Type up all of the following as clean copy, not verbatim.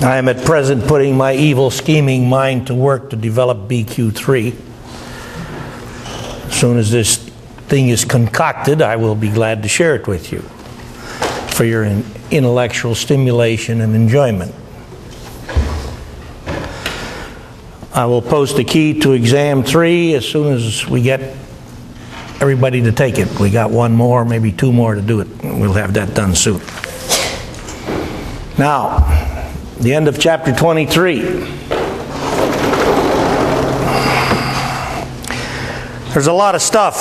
I am at present putting my evil scheming mind to work to develop BQ3. As soon as this thing is concocted, I will be glad to share it with you for your intellectual stimulation and enjoyment. I will post the key to exam 3 as soon as we get everybody to take it. We got one more, maybe two more to do it. We'll have that done soon. Now, the end of chapter 23. There's a lot of stuff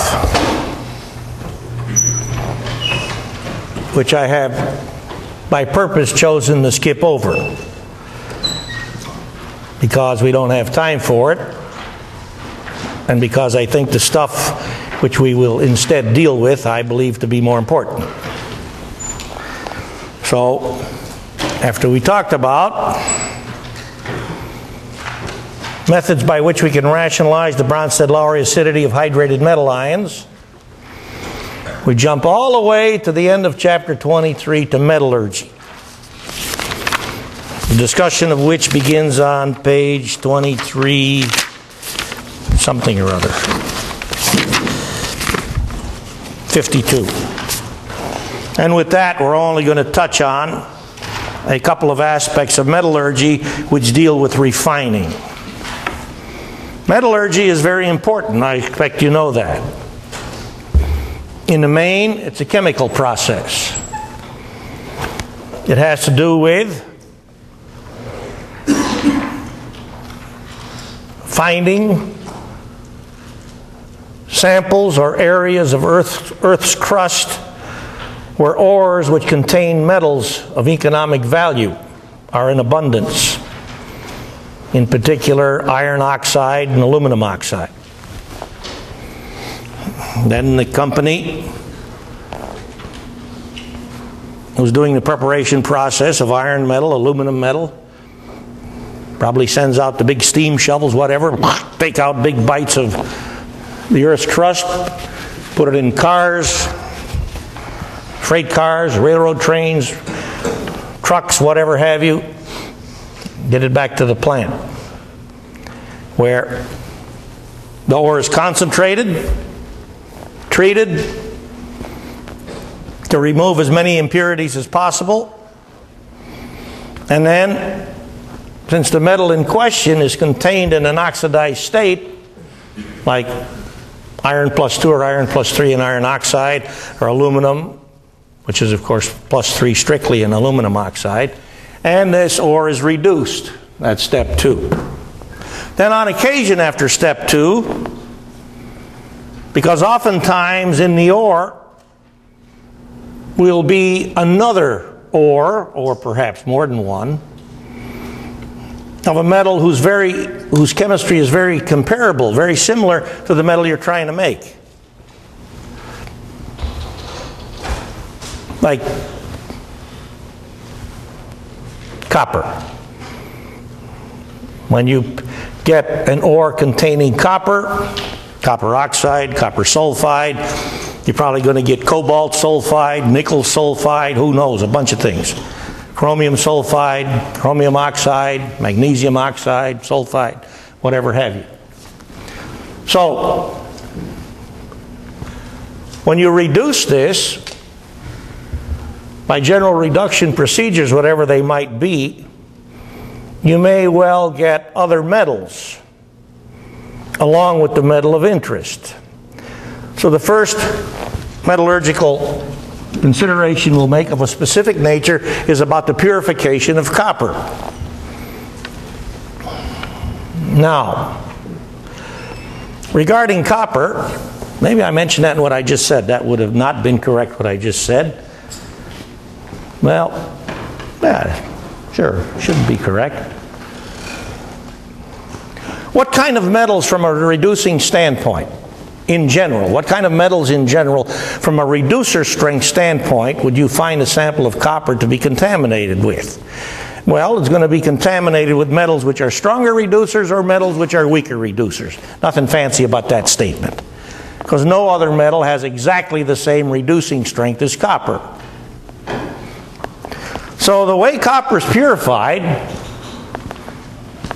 which I have by purpose chosen to skip over because we don't have time for it and because I think the stuff which we will instead deal with I believe to be more important. So, after we talked about methods by which we can rationalize the Bronsted-Lowry acidity of hydrated metal ions, we jump all the way to the end of chapter 23 to metallurgy. The discussion of which begins on page 23 something or other. 52. And with that, we're only going to touch on a couple of aspects of metallurgy which deal with refining. Metallurgy is very important. I expect you know that. In the main, it's a chemical process. It has to do with finding samples or areas of Earth's crust where ores which contain metals of economic value are in abundance. In particular, iron oxide and aluminum oxide. Then the company who's doing the preparation process of iron metal, aluminum metal, probably sends out the big steam shovels, whatever, take out big bites of the Earth's crust, put it in cars, freight cars, railroad trains, trucks, whatever have you, get it back to the plant where the ore is concentrated, treated to remove as many impurities as possible, and then, since the metal in question is contained in an oxidized state, like iron plus 2 or iron plus 3 in iron oxide, or aluminum, which is of course plus 3 strictly in aluminum oxide, and this ore is reduced. That's step 2. Then on occasion after step 2, because oftentimes in the ore will be another ore, or perhaps more than one, of a metal whose chemistry is very comparable, very similar to the metal you're trying to make. Like copper. When you get an ore containing copper, copper oxide, copper sulfide, you're probably going to get cobalt sulfide, nickel sulfide, who knows, a bunch of things. Chromium sulfide, chromium oxide, magnesium oxide, sulfide, whatever have you. So, when you reduce this, by general reduction procedures, whatever they might be, you may well get other metals along with the metal of interest. So the first metallurgical consideration we'll make of a specific nature is about the purification of copper. Now, regarding copper, maybe I mentioned that in what I just said. That would have not been correct what I just said. Well, yeah, sure, shouldn't be correct. What kind of metals from a reducing standpoint, in general, what kind of metals in general, from a reducer strength standpoint, would you find a sample of copper to be contaminated with? Well, it's going to be contaminated with metals which are stronger reducers or metals which are weaker reducers. Nothing fancy about that statement, because no other metal has exactly the same reducing strength as copper. So the way copper is purified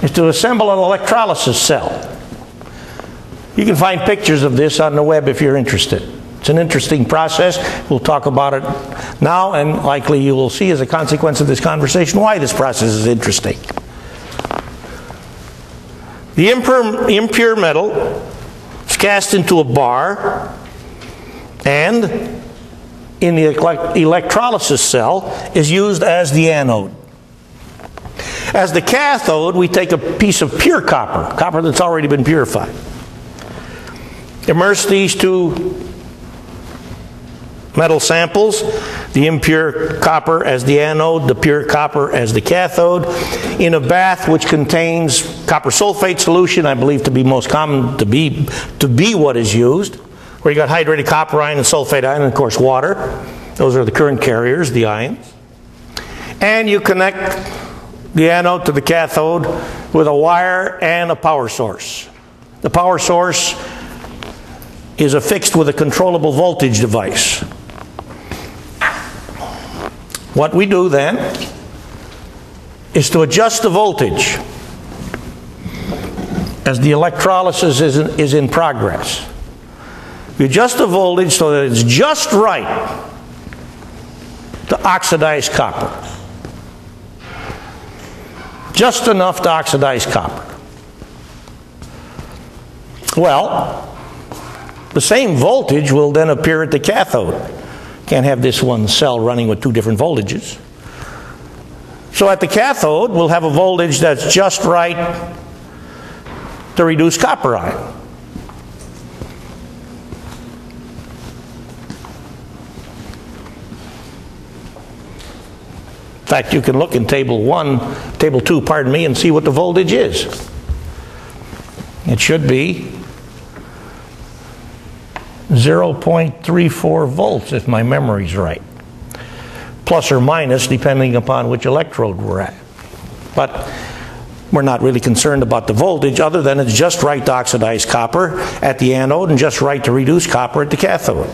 is to assemble an electrolysis cell. You can find pictures of this on the web if you're interested. It's an interesting process. We'll talk about it now, and likely you will see as a consequence of this conversation why this process is interesting. The impure metal is cast into a bar, and in the electrolysis cell is used as the anode. As the cathode, we take a piece of pure copper, copper that's already been purified. Immerse these two metal samples, the impure copper as the anode, the pure copper as the cathode, in a bath which contains copper sulfate solution, I believe to be most common to be what is used, where you got hydrated copper ion and sulfate ion, and of course water. Those are the current carriers, the ions. And you connect the anode to the cathode with a wire and a power source. The power source is affixed with a controllable voltage device. What we do then is to adjust the voltage as the electrolysis is in progress. We adjust the voltage so that it's just right to oxidize copper. Just enough to oxidize copper. Well, the same voltage will then appear at the cathode. Can't have this one cell running with two different voltages. So at the cathode, we'll have a voltage that's just right to reduce copper ion. In fact, you can look in table 2, pardon me, and see what the voltage is. It should be 0.34 volts, if my memory's right. Plus or minus, depending upon which electrode we're at. But we're not really concerned about the voltage, other than it's just right to oxidize copper at the anode and just right to reduce copper at the cathode.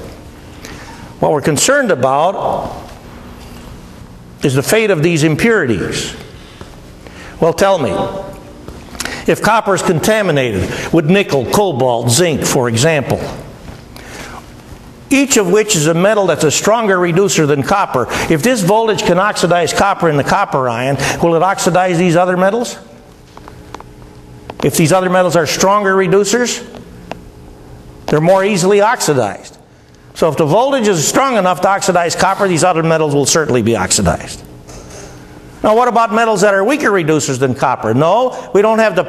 What we're concerned about is the fate of these impurities. Well, tell me, if copper is contaminated with nickel, cobalt, zinc, for example, each of which is a metal that's a stronger reducer than copper, if this voltage can oxidize copper in the copper ion, will it oxidize these other metals? If these other metals are stronger reducers, they're more easily oxidized. So if the voltage is strong enough to oxidize copper, these other metals will certainly be oxidized. Now what about metals that are weaker reducers than copper? No, we don't have the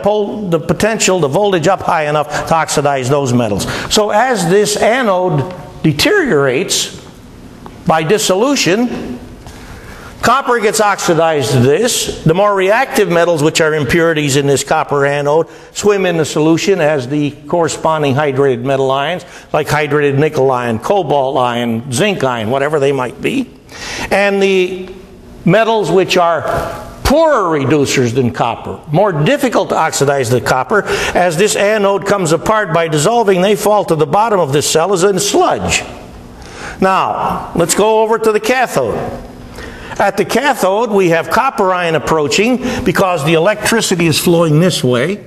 potential, the voltage up high enough to oxidize those metals. So as this anode deteriorates by dissolution, copper gets oxidized to this. The more reactive metals, which are impurities in this copper anode, swim in the solution as the corresponding hydrated metal ions, like hydrated nickel ion, cobalt ion, zinc ion, whatever they might be. And the metals which are poorer reducers than copper, more difficult to oxidize than copper, as this anode comes apart by dissolving, they fall to the bottom of this cell as in sludge. Now, let's go over to the cathode. At the cathode, we have copper ion approaching because the electricity is flowing this way.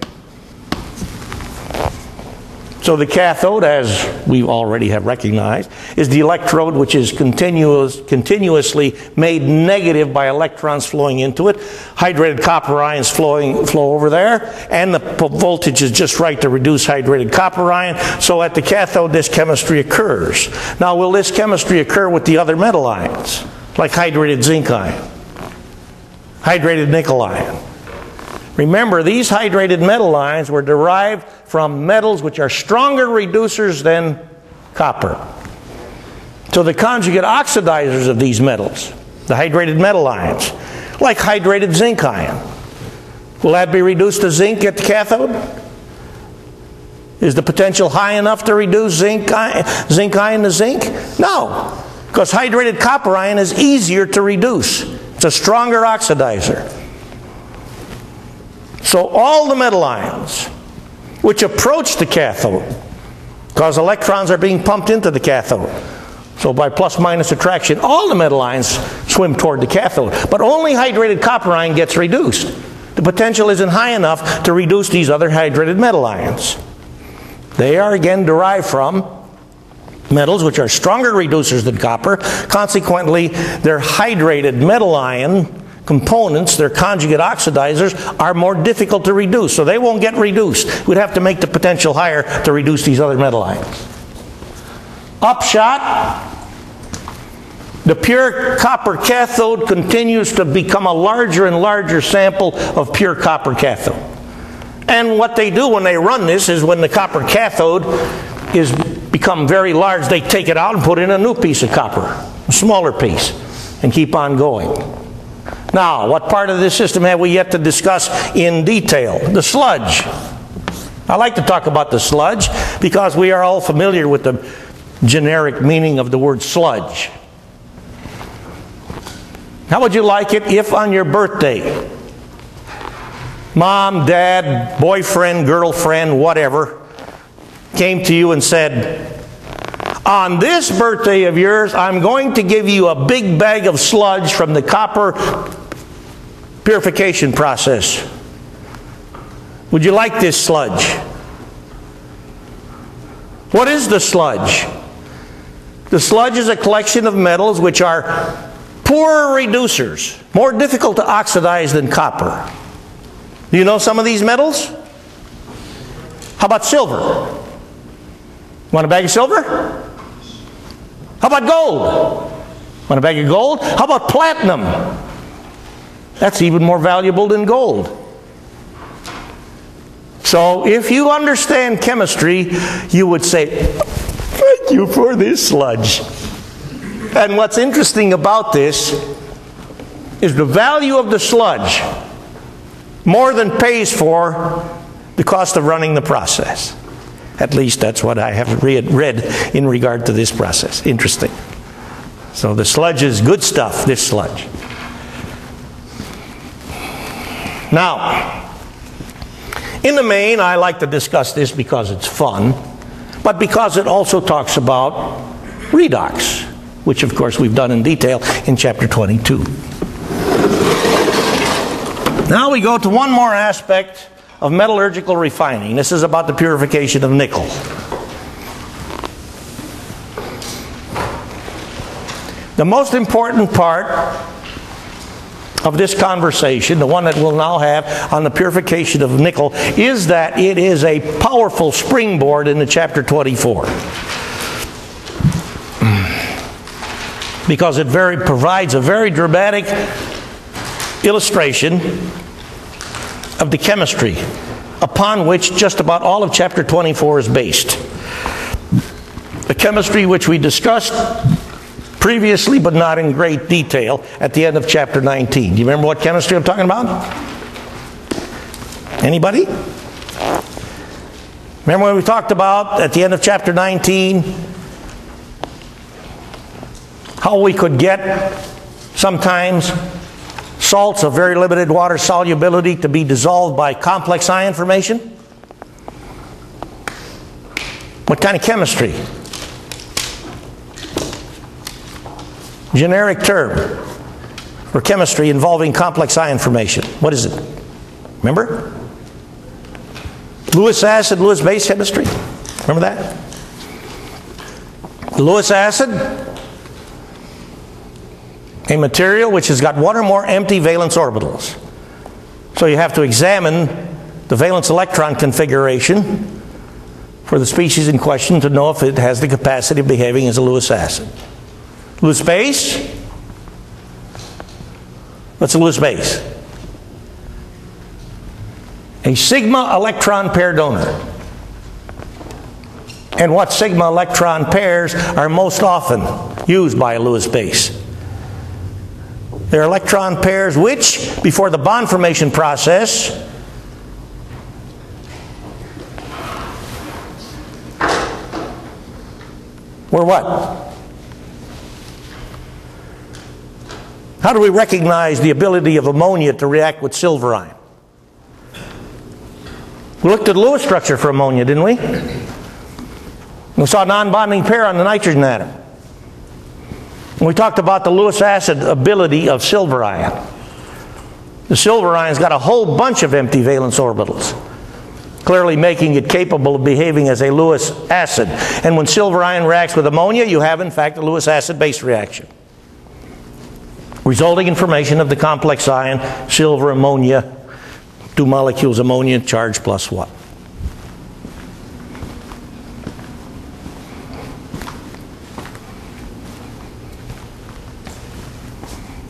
So the cathode, as we already have recognized, is the electrode which is continuously made negative by electrons flowing into it. Hydrated copper ions flow over there, and the voltage is just right to reduce hydrated copper ion. So at the cathode, this chemistry occurs. Now, will this chemistry occur with the other metal ions, like hydrated zinc ion, hydrated nickel ion? Remember, these hydrated metal ions were derived from metals which are stronger reducers than copper. So the conjugate oxidizers of these metals, the hydrated metal ions, like hydrated zinc ion, will that be reduced to zinc at the cathode? Is the potential high enough to reduce zinc ion to zinc? No, because hydrated copper ion is easier to reduce. It's a stronger oxidizer. So all the metal ions which approach the cathode, because electrons are being pumped into the cathode, so by plus-minus attraction, all the metal ions swim toward the cathode. But only hydrated copper ion gets reduced. The potential isn't high enough to reduce these other hydrated metal ions. They are again derived from metals which are stronger reducers than copper. Consequently, their hydrated metal ion components, their conjugate oxidizers, are more difficult to reduce. So they won't get reduced. We'd have to make the potential higher to reduce these other metal ions. Upshot, the pure copper cathode continues to become a larger and larger sample of pure copper cathode. And what they do when they run this is when the copper cathode is become very large, they take it out and put in a new piece of copper, a smaller piece, and keep on going. Now, what part of this system have we yet to discuss in detail? The sludge. I like to talk about the sludge because we are all familiar with the generic meaning of the word sludge. How would you like it if on your birthday, mom, dad, boyfriend, girlfriend, whatever, came to you and said, on this birthday of yours, I'm going to give you a big bag of sludge from the copper purification process. Would you like this sludge? What is the sludge? The sludge is a collection of metals which are poorer reducers, more difficult to oxidize than copper. Do you know some of these metals? How about silver? Want a bag of silver? How about gold? Want a bag of gold? How about platinum? That's even more valuable than gold. So if you understand chemistry, you would say, thank you for this sludge. And what's interesting about this is the value of the sludge more than pays for the cost of running the process. At least that's what I have read in regard to this process. Interesting. So the sludge is good stuff, this sludge. Now, in the main, I like to discuss this because it's fun, but because it also talks about redox, which of course we've done in detail in chapter 22. Now we go to one more aspect of metallurgical refining. This is about the purification of nickel. The most important part of this conversation, the one that we'll now have on the purification of nickel, is that it is a powerful springboard into chapter 24. Because it provides a very dramatic illustration of the chemistry upon which just about all of chapter 24 is based. The chemistry which we discussed previously but not in great detail at the end of chapter 19. Do you remember what chemistry I'm talking about? Anybody? Remember when we talked about at the end of chapter 19 how we could get sometimes salts of very limited water solubility to be dissolved by complex ion formation? What kind of chemistry? Generic term for chemistry involving complex ion formation. What is it? Remember? Lewis acid, Lewis base chemistry. Remember that? Lewis acid, a material which has got one or more empty valence orbitals. So you have to examine the valence electron configuration for the species in question to know if it has the capacity of behaving as a Lewis acid. Lewis base? What's a Lewis base? A sigma electron pair donor. And what sigma electron pairs are most often used by a Lewis base? They're electron pairs which, before the bond formation process, were what? How do we recognize the ability of ammonia to react with silver ion? We looked at the Lewis structure for ammonia, didn't we? We saw a non-bonding pair on the nitrogen atom. And we talked about the Lewis acid ability of silver ion. The silver ion's got a whole bunch of empty valence orbitals, clearly making it capable of behaving as a Lewis acid. And when silver ion reacts with ammonia, you have, in fact, a Lewis acid-base reaction, resulting in formation of the complex ion silver ammonia, 2 molecules ammonia, charge plus 1.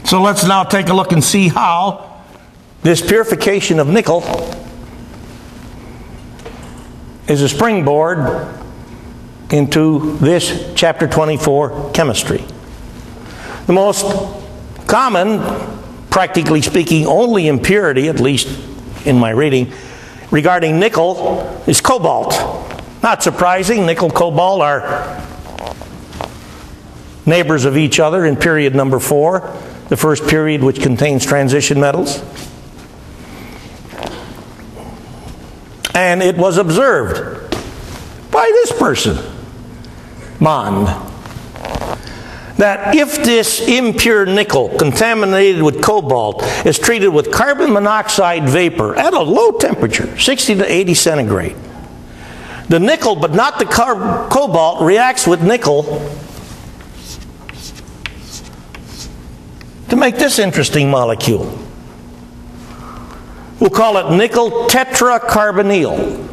So let's now take a look and see how this purification of nickel is a springboard into this chapter 24 chemistry. The most common, practically speaking, only impurity, at least in my reading, regarding nickel is cobalt. Not surprising, nickel, cobalt are neighbors of each other in period number 4, the first period which contains transition metals. And it was observed by this person, Mond, that if this impure nickel contaminated with cobalt is treated with carbon monoxide vapor at a low temperature, 60 to 80 centigrade, the nickel, but not the cobalt, reacts with nickel to make this interesting molecule. We'll call it nickel tetracarbonyl.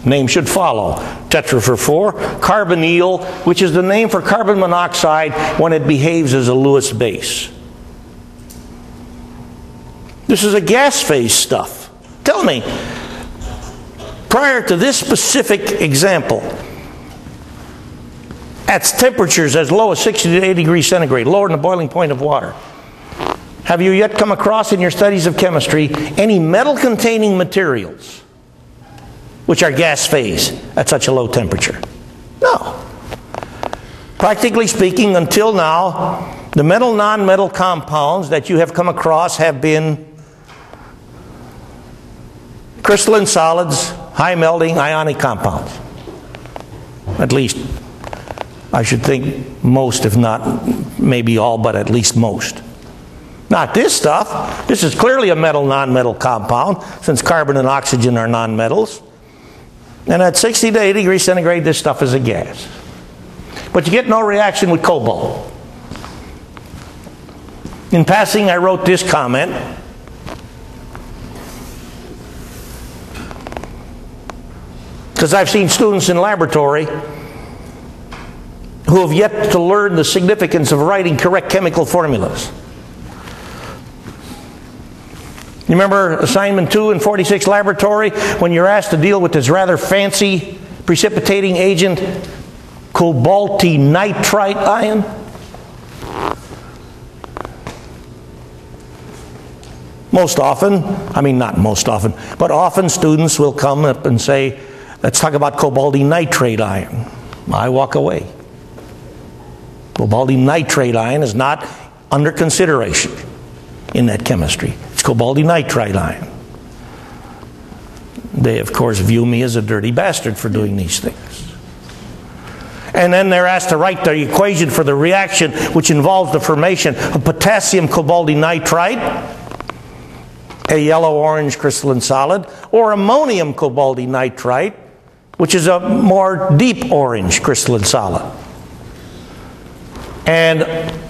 Name should follow. Tetra for 4, carbonyl, which is the name for carbon monoxide when it behaves as a Lewis base. This is a gas phase stuff. Tell me, prior to this specific example, at temperatures as low as 60 to 80 degrees centigrade, lower than the boiling point of water, have you yet come across in your studies of chemistry any metal-containing materials which are gas phase at such a low temperature? No. Practically speaking, until now, the metal-non-metal compounds that you have come across have been crystalline solids, high-melting ionic compounds. At least, I should think most, if not maybe all, but at least most. Not this stuff. This is clearly a metal-non-metal compound, since carbon and oxygen are nonmetals. And at 60 to 80 degrees centigrade, this stuff is a gas. But you get no reaction with cobalt. In passing, I wrote this comment. Because I've seen students in laboratory who have yet to learn the significance of writing correct chemical formulas. You remember assignment 2 in 46 laboratory when you're asked to deal with this rather fancy precipitating agent, cobaltinitrite ion? Most often, I mean not most often, but often students will come up and say, let's talk about cobaltinitrate ion. I walk away. Cobaltinitrate ion is not under consideration in that chemistry. It's cobaltinitrite ion. They, of course, view me as a dirty bastard for doing these things. And then they're asked to write the equation for the reaction which involves the formation of potassium cobaltinitrite, a yellow-orange crystalline solid, or ammonium cobaltinitrite, which is a more deep orange crystalline solid. And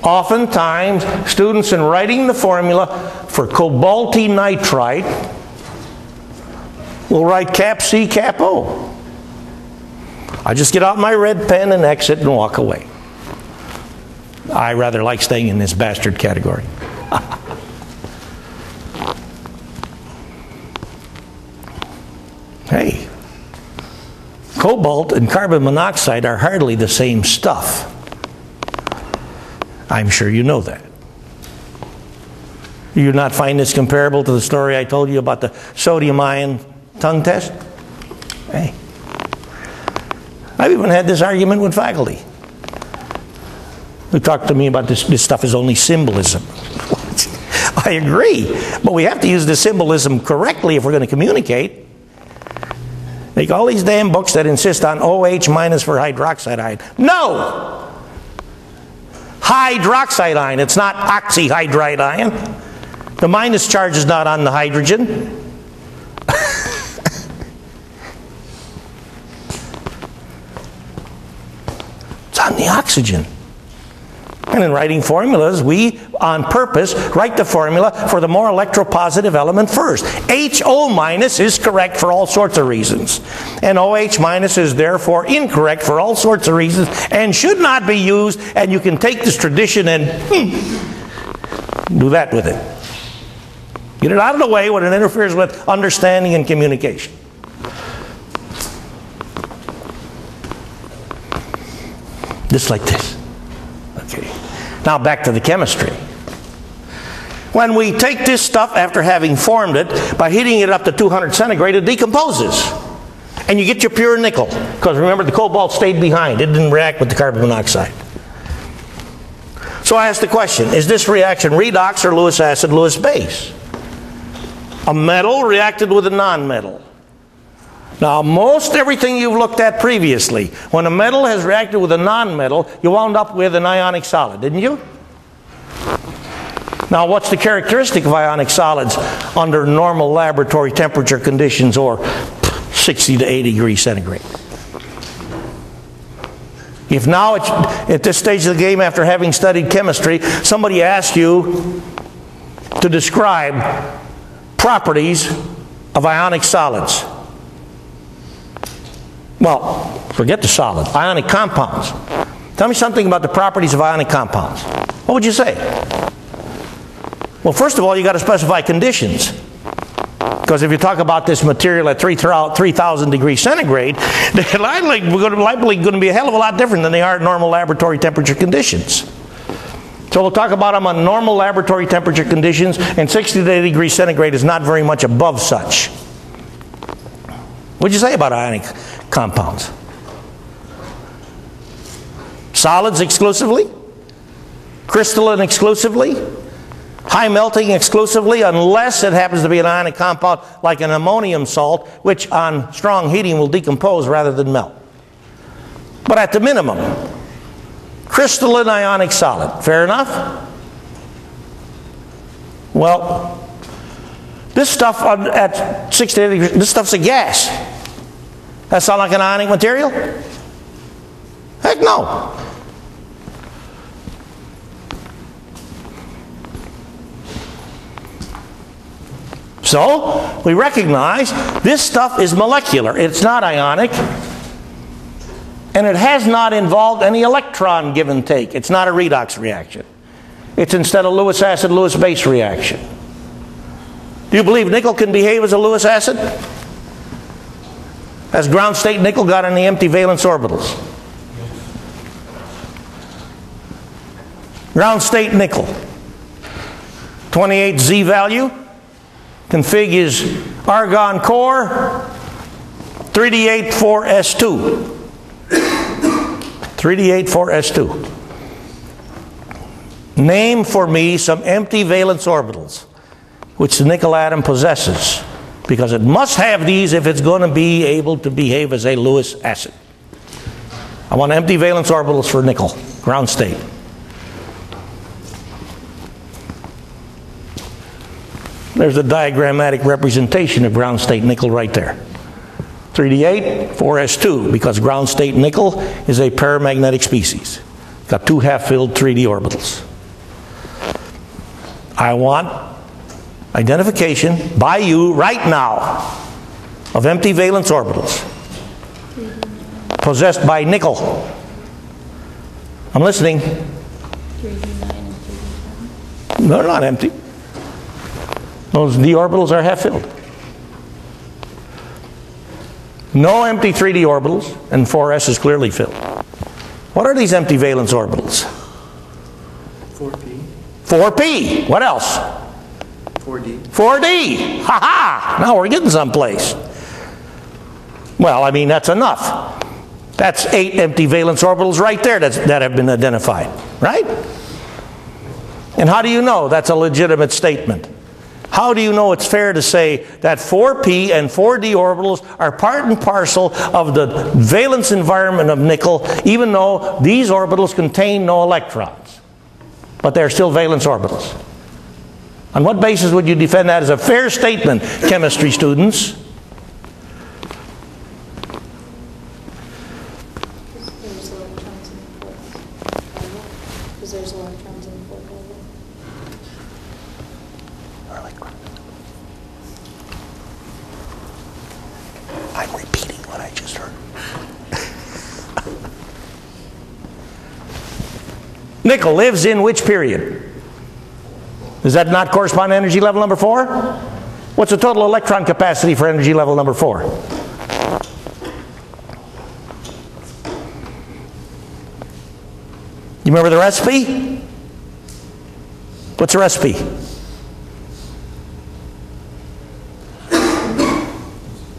oftentimes, students in writing the formula for cobaltinitrite will write cap C, cap O. I just get out my red pen and exit and walk away. I rather like staying in this bastard category. Hey, cobalt and carbon monoxide are hardly the same stuff. I'm sure you know that. Do you not find this comparable to the story I told you about the sodium ion tongue test? Hey. I've even had this argument with faculty who talked to me about this stuff is only symbolism. I agree, but we have to use the symbolism correctly if we're going to communicate. Like all these damn books that insist on OH minus for hydroxide ion. No! Hydroxide ion. It's not oxyhydride ion. The minus charge is not on the hydrogen. It's on the oxygen. And in writing formulas, we, on purpose, write the formula for the more electropositive element first. HO minus is correct for all sorts of reasons. And OH minus is therefore incorrect for all sorts of reasons and should not be used, and you can take this tradition and do that with it. Get it out of the way when it interferes with understanding and communication. Just like this. Okay. Now back to the chemistry. When we take this stuff after having formed it, by heating it up to 200 centigrade, it decomposes. And you get your pure nickel. Because remember, the cobalt stayed behind. It didn't react with the carbon monoxide. So I asked the question, is this reaction redox or Lewis acid, Lewis base? A metal reacted with a non-metal. Now, most everything you've looked at previously, when a metal has reacted with a non-metal, you wound up with an ionic solid, didn't you? Now, what's the characteristic of ionic solids under normal laboratory temperature conditions or 60 to 80 degrees centigrade? If now, at this stage of the game, after having studied chemistry, somebody asks you to describe properties of ionic solids. Well, forget the solid. Ionic compounds. Tell me something about the properties of ionic compounds. What would you say? Well, first of all, you got to specify conditions. Because if you talk about this material at 3,000 degrees centigrade, they're likely going to be a hell of a lot different than they are at normal laboratory temperature conditions. So we'll talk about them on normal laboratory temperature conditions, and 60 to 80 degrees centigrade is not very much above such. What would you say about ionic compounds? Solids exclusively? Crystalline exclusively? High melting exclusively, unless it happens to be an ionic compound like an ammonium salt, which on strong heating will decompose rather than melt. But at the minimum, crystalline ionic solid. Fair enough? Well, this stuff at 60 degrees, this stuff's a gas. That sound like an ionic material? Heck no. So, we recognize this stuff is molecular. It's not ionic. And it has not involved any electron give and take. It's not a redox reaction. It's instead a Lewis acid, Lewis base reaction. Do you believe nickel can behave as a Lewis acid? Has ground state nickel got any empty valence orbitals? Ground state nickel. 28 Z value. Config is argon core 3D84S2. 3D84S2. Name for me some empty valence orbitals which the nickel atom possesses, because it must have these if it's going to be able to behave as a Lewis acid. I want empty valence orbitals for nickel, ground state. There's a diagrammatic representation of ground state nickel right there. 3D8, 4S2, because ground state nickel is a paramagnetic species. It's got two half-filled 3D orbitals. I want identification by you right now of empty valence orbitals possessed by nickel. I'm listening. 3D9 and 3D7. No, they're not empty. Those d orbitals are half-filled. No empty 3D orbitals, and 4s is clearly filled. What are these empty valence orbitals? 4p. 4p. What else? 4d. 4d. Ha-ha! Now we're getting someplace. Well, I mean, that's enough. That's 8 empty valence orbitals right there that have been identified. Right? And how do you know that's a legitimate statement? How do you know it's fair to say that 4p and 4d orbitals are part and parcel of the valence environment of nickel, even though these orbitals contain no electrons? But they're still valence orbitals. On what basis would you defend that as a fair statement, chemistry students? There's electrons in the fourth level. Because there's electrons in the fourth level. I'm repeating what I just heard. Nickel lives in which period? Does that not correspond to energy level number 4? What's the total electron capacity for energy level number 4? You remember the recipe? What's the recipe?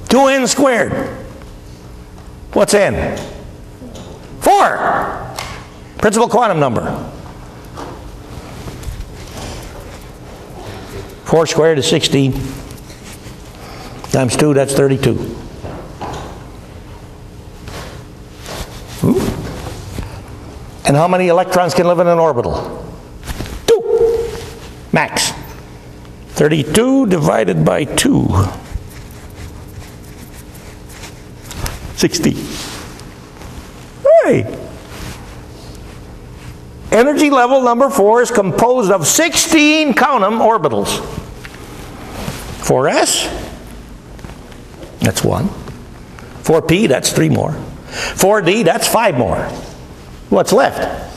Two n squared. What's n? 4. Principal quantum number. 4 squared is 16. Times 2, that's 32. And how many electrons can live in an orbital? 2. Max. 32 divided by 2. 60. Hey. Energy level number 4 is composed of 16, count them, orbitals. 4s, that's 1. 4p, that's 3 more. 4d, that's 5 more. What's left?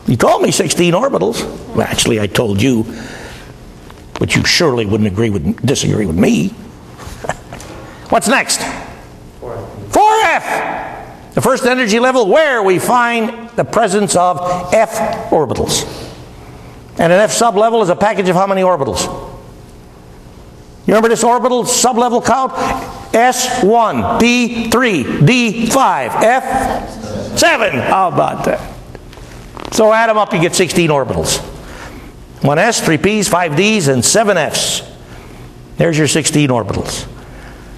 You told me 16 orbitals. Well, actually, I told you, but you surely wouldn't disagree with me. What's next? 4f. The first energy level where we find the presence of f orbitals. And an f sublevel is a package of how many orbitals? You remember this orbital sublevel count? S1, P3, D5, F7. How about that? So add them up, you get 16 orbitals. 1s, 3p's, 5d's, and 7f's. There's your 16 orbitals.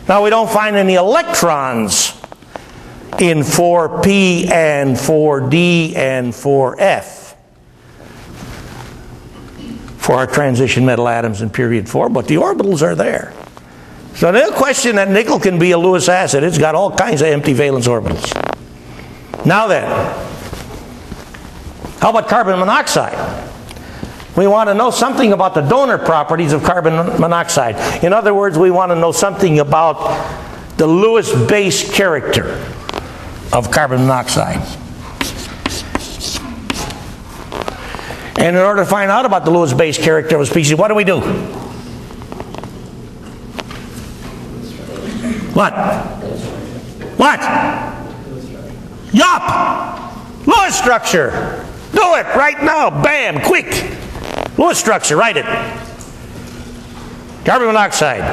Now we don't find any electrons in 4p and 4d and 4f for our transition metal atoms in period 4, but the orbitals are there. So no question that nickel can be a Lewis acid. It's got all kinds of empty valence orbitals. Now then, how about carbon monoxide? We want to know something about the donor properties of carbon monoxide. In other words, we want to know something about the Lewis base character of carbon monoxide. And in order to find out about the Lewis base character of a species, what do? What? What? Yup! Lewis structure! Do it right now! Bam! Quick! Lewis structure, write it. Carbon monoxide.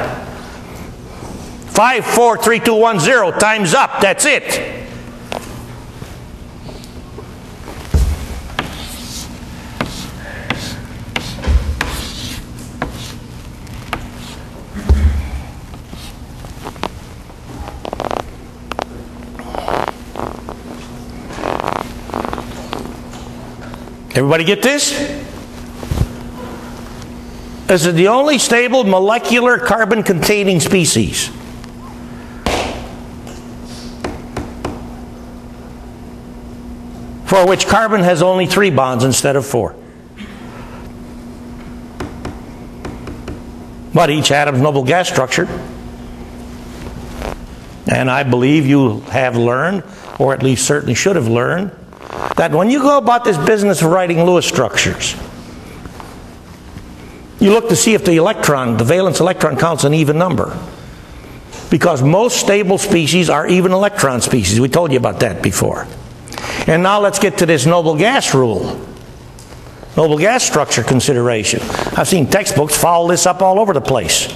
5, 4, 3, 2, 1, 0. Time's up. That's it. Everybody get this? This is the only stable molecular carbon-containing species. For which carbon has only 3 bonds instead of 4. But each atom's noble gas structure. And I believe you have learned, or at least certainly should have learned, that when you go about this business of writing Lewis structures, you look to see if the valence electron count's an even number. Because most stable species are even electron species. We told you about that before. And now let's get to this noble gas rule. Noble gas structure consideration. I've seen textbooks foul this up all over the place.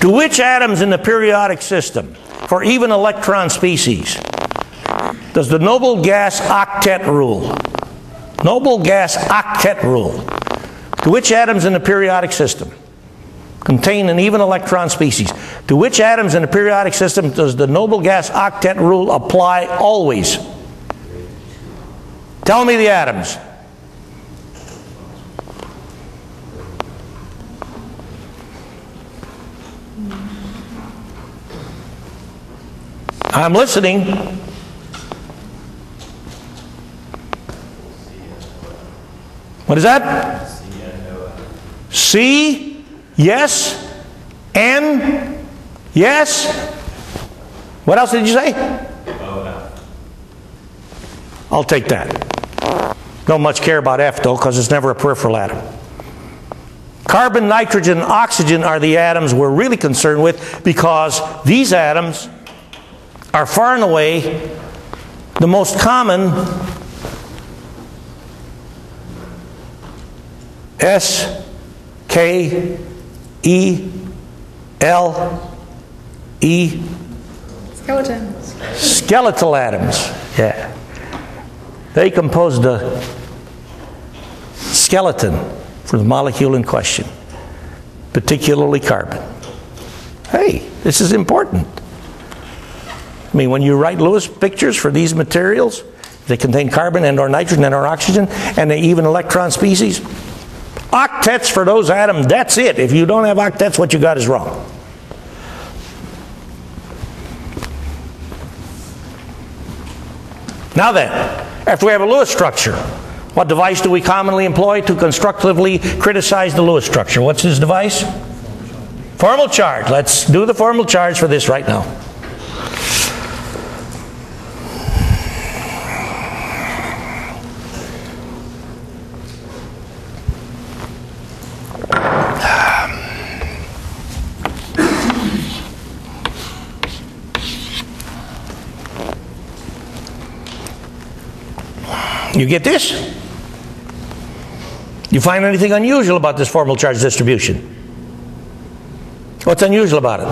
To which atoms in the periodic system, for even electron species, does the noble gas octet rule To which atoms in the periodic system contain an even electron species? To which atoms in the periodic system does the noble gas octet rule apply always? Tell me the atoms. I'm listening. What is that? C, yes. N, yes. What else did you say? I'll take that. Don't much care about F though, because it's never a peripheral atom. Carbon, nitrogen, and oxygen are the atoms we're really concerned with, because these atoms are far and away the most common S, K, E, L, E. Skeletons. Skeletal atoms. Yeah. They compose the skeleton for the molecule in question, particularly carbon. Hey, this is important. I mean, when you write Lewis pictures for these materials, they contain carbon and or nitrogen and or oxygen and an even electron species. Octets for those atoms, that's it. If you don't have octets, what you got is wrong. Now then, after we have a Lewis structure, what device do we commonly employ to constructively criticize the Lewis structure? What's his device? Formal charge. Let's do the formal charge for this right now. You get this? You find anything unusual about this formal charge distribution? What's unusual about it?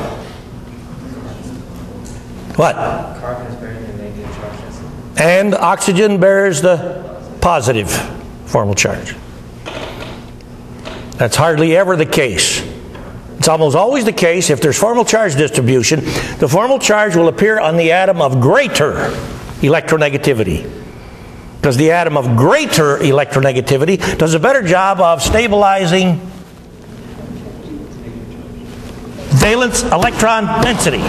What? Carbon is bearing the negative charges. And oxygen bears the positive formal charge. That's hardly ever the case. It's almost always the case, if there's formal charge distribution, the formal charge will appear on the atom of greater electronegativity. Because the atom of greater electronegativity does a better job of stabilizing valence electron density.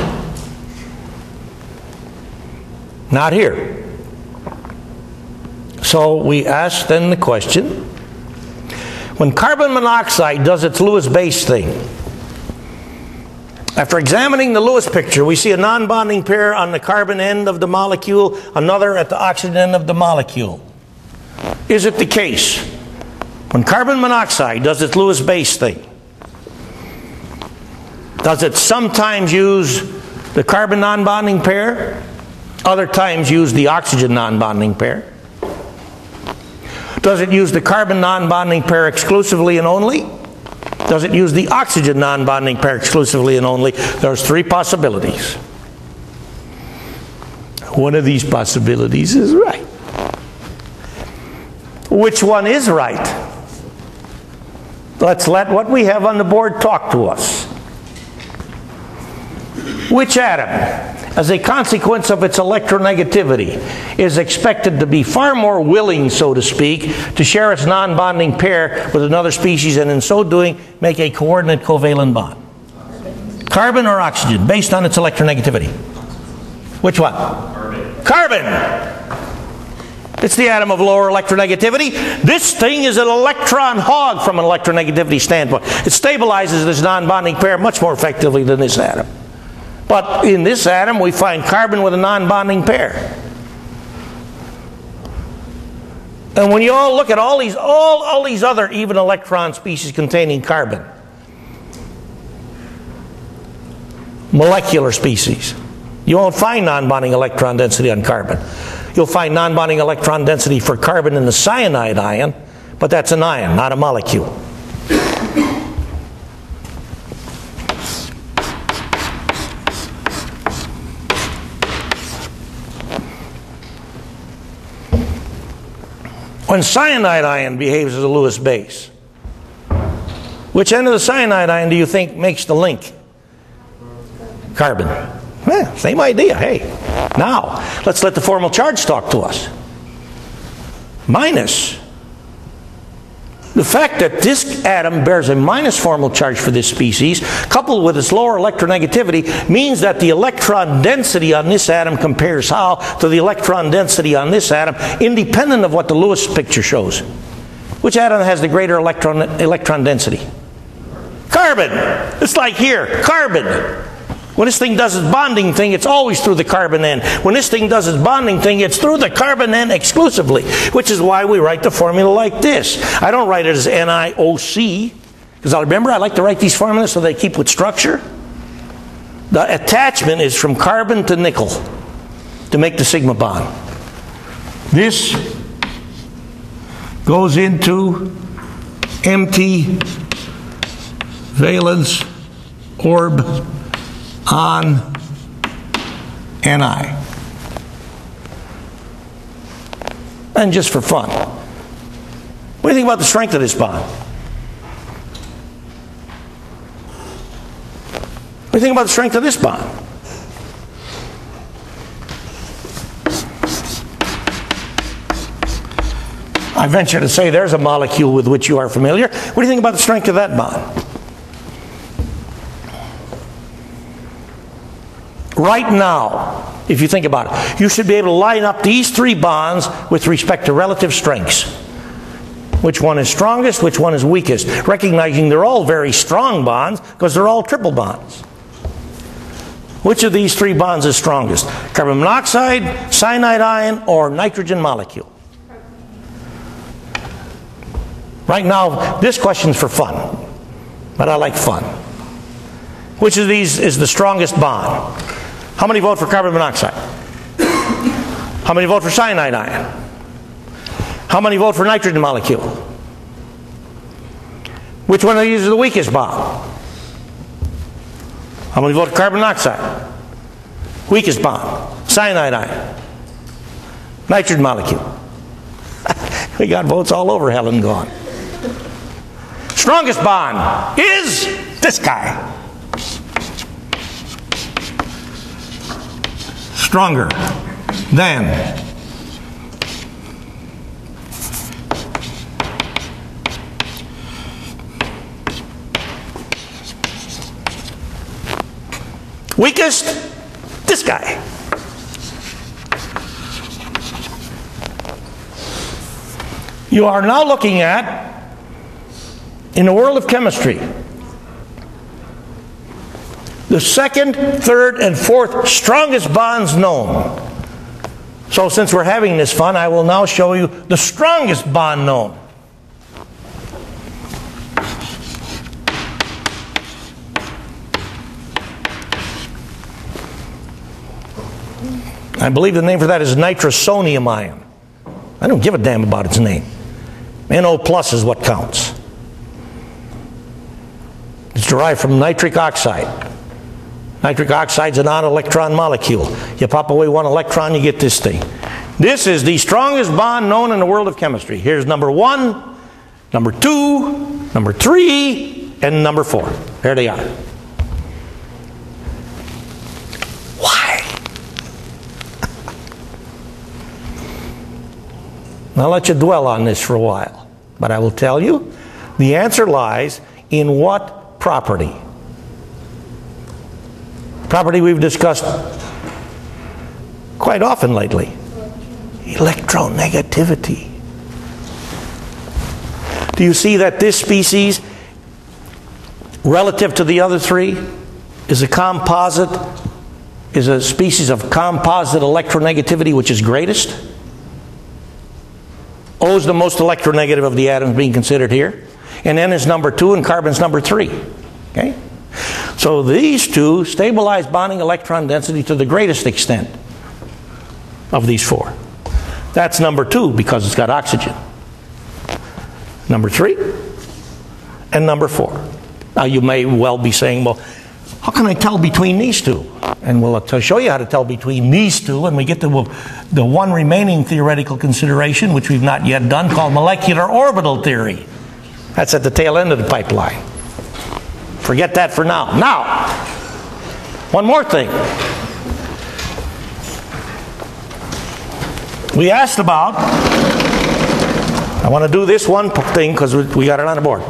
Not here. So we ask then the question, when carbon monoxide does its Lewis base thing, after examining the Lewis picture, we see a non-bonding pair on the carbon end of the molecule, another at the oxygen end of the molecule. Is it the case, when carbon monoxide does its Lewis base thing, does it sometimes use the carbon non-bonding pair, other times use the oxygen non-bonding pair? Does it use the carbon non-bonding pair exclusively and only? Does it use the oxygen non-bonding pair exclusively and only? There's three possibilities. One of these possibilities is right. Which one is right? Let's let what we have on the board talk to us. Which atom, as a consequence of its electronegativity, is expected to be far more willing, so to speak, to share its non-bonding pair with another species, and in so doing make a coordinate covalent bond? Carbon or oxygen, based on its electronegativity? Which one? Carbon. It's the atom of lower electronegativity. This thing is an electron hog from an electronegativity standpoint. It stabilizes this non-bonding pair much more effectively than this atom. But in this atom, we find carbon with a non-bonding pair. And when you all look at all these other even electron species containing carbon, molecular species, you won't find non-bonding electron density on carbon. You'll find non-bonding electron density for carbon in the cyanide ion, but that's an ion, not a molecule. When cyanide ion behaves as a Lewis base, Which end of the cyanide ion do you think makes the link? Carbon. Same idea. Hey, now let's let the formal charge talk to us. Minus. The fact that this atom bears a minus formal charge for this species, coupled with its lower electronegativity, means that the electron density on this atom compares how to the electron density on this atom, independent of what the Lewis picture shows. Which atom has the greater electron density? Carbon. It's like here, carbon. When this thing does its bonding thing, it's always through the carbon end. When this thing does its bonding thing, it's through the carbon end exclusively, which is why we write the formula like this. I don't write it as NiOC, because remember, I like to write these formulas so they keep with structure. The attachment is from carbon to nickel to make the sigma bond. This goes into empty valence orb on Ni. And just for fun, what do you think about the strength of this bond? What do you think about the strength of this bond? I venture to say there's a molecule with which you are familiar. What do you think about the strength of that bond? Right now, if you think about it, you should be able to line up these three bonds with respect to relative strengths. Which one is strongest, which one is weakest, recognizing they're all very strong bonds because they're all triple bonds. Which of these three bonds is strongest? Carbon monoxide, cyanide ion, or nitrogen molecule? Right now, this question's for fun, but I like fun. Which of these is the strongest bond? How many vote for carbon monoxide? How many vote for cyanide ion? How many vote for nitrogen molecule? Which one of these is the weakest bond? How many vote for carbon monoxide? Weakest bond. Cyanide ion. Nitrogen molecule. We got votes all over hell and gone. Strongest bond is this guy. Stronger than weakest, this guy. You are now looking at, in the world of chemistry, the second, third, and fourth strongest bonds known. So since we're having this fun, I will now show you the strongest bond known. I believe the name for that is nitrosonium ion. I don't give a damn about its name. NO plus is what counts. It's derived from nitric oxide. Nitric oxide is a non-electron molecule. You pop away one electron, you get this thing. This is the strongest bond known in the world of chemistry. Here's number 1, number 2, number 3, and number 4. There they are. Why? I'll let you dwell on this for a while. But I will tell you, the answer lies in what property? Property we've discussed quite often lately. Electronegativity. Do you see that this species, relative to the other three, is a composite, is a species of composite electronegativity which is greatest? O is the most electronegative of the atoms being considered here. And N is number 2 and carbon's number 3. Okay? So these two stabilize bonding electron density to the greatest extent of these 4. That's number 2 because it's got oxygen. Number 3 and number 4. Now you may well be saying, well, how can I tell between these two? And we'll show you how to tell between these two, and we get to the one remaining theoretical consideration, which we've not yet done, called molecular orbital theory. That's at the tail end of the pipeline. Forget that for now. Now, one more thing. We asked about, I want to do this one thing because we got it on the board.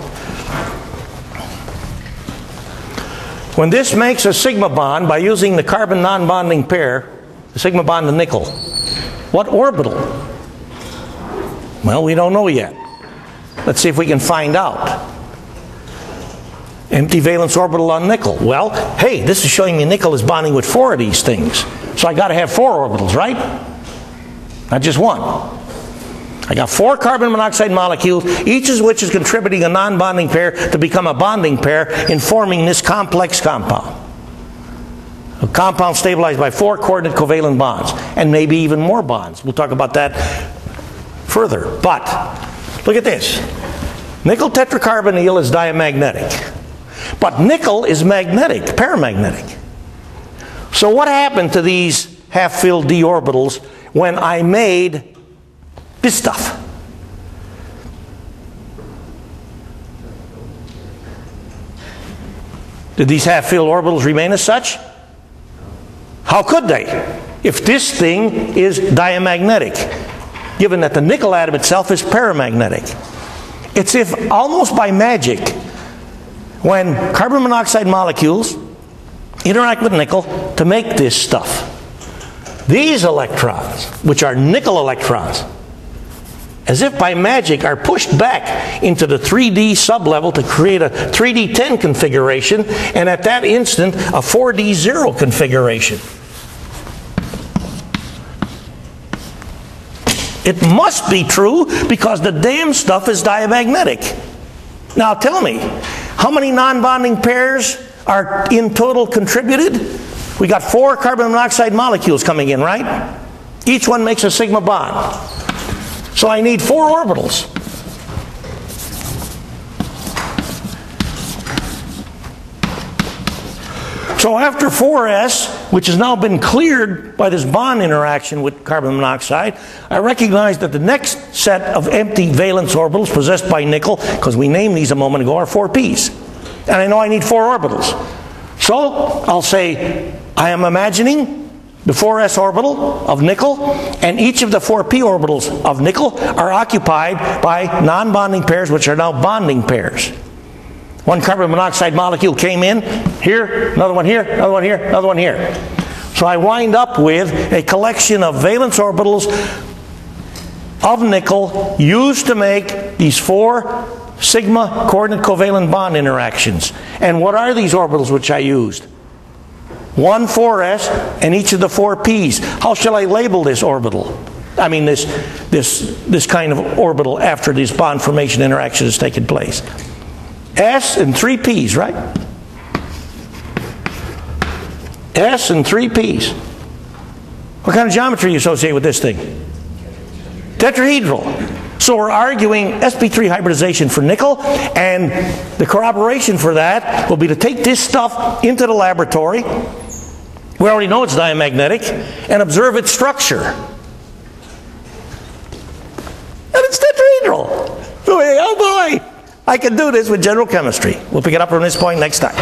When this makes a sigma bond by using the carbon non-bonding pair, the sigma bond to nickel, what orbital? Well, we don't know yet. Let's see if we can find out. Empty valence orbital on nickel. Well, hey, this is showing me nickel is bonding with 4 of these things. So I got to have 4 orbitals, right? Not just one. I got 4 carbon monoxide molecules, each of which is contributing a non-bonding pair to become a bonding pair in forming this complex compound. A compound stabilized by 4 coordinate covalent bonds, and maybe even more bonds. We'll talk about that further. But look at this. Nickel tetracarbonyl is diamagnetic. But nickel is magnetic, paramagnetic. So what happened to these half-filled d orbitals when I made this stuff? Did these half-filled orbitals remain as such? How could they, if this thing is diamagnetic, given that the nickel atom itself is paramagnetic? It's if, almost by magic, when carbon monoxide molecules interact with nickel to make this stuff, these electrons, which are nickel electrons, as if by magic, are pushed back into the 3D sublevel to create a 3D10 configuration, and at that instant, a 4D0 configuration. It must be true because the damn stuff is diamagnetic. Now tell me, how many non-bonding pairs are in total contributed? We got 4 carbon monoxide molecules coming in, right? Each one makes a sigma bond. So I need 4 orbitals. So after 4s, which has now been cleared by this bond interaction with carbon monoxide, I recognize that the next set of empty valence orbitals possessed by nickel, because we named these a moment ago, are 4p's. And I know I need 4 orbitals. So I'll say I am imagining the 4s orbital of nickel, and each of the 4p orbitals of nickel are occupied by non-bonding pairs, which are now bonding pairs. One carbon monoxide molecule came in, here, another one here, another one here, another one here. So I wind up with a collection of valence orbitals of nickel used to make these 4 sigma coordinate covalent bond interactions. And what are these orbitals which I used? 1 4s and each of the 4p's. How shall I label this orbital? I mean this kind of orbital after this bond formation interaction has taken place. S and 3p's, right? S and 3p's. What kind of geometry you associate with this thing? Tetrahedral. So we're arguing sp3 hybridization for nickel, and the corroboration for that will be to take this stuff into the laboratory. We already know it's diamagnetic, and observe its structure. And it's tetrahedral. Oh boy, I can do this with general chemistry. We'll pick it up from this point next time.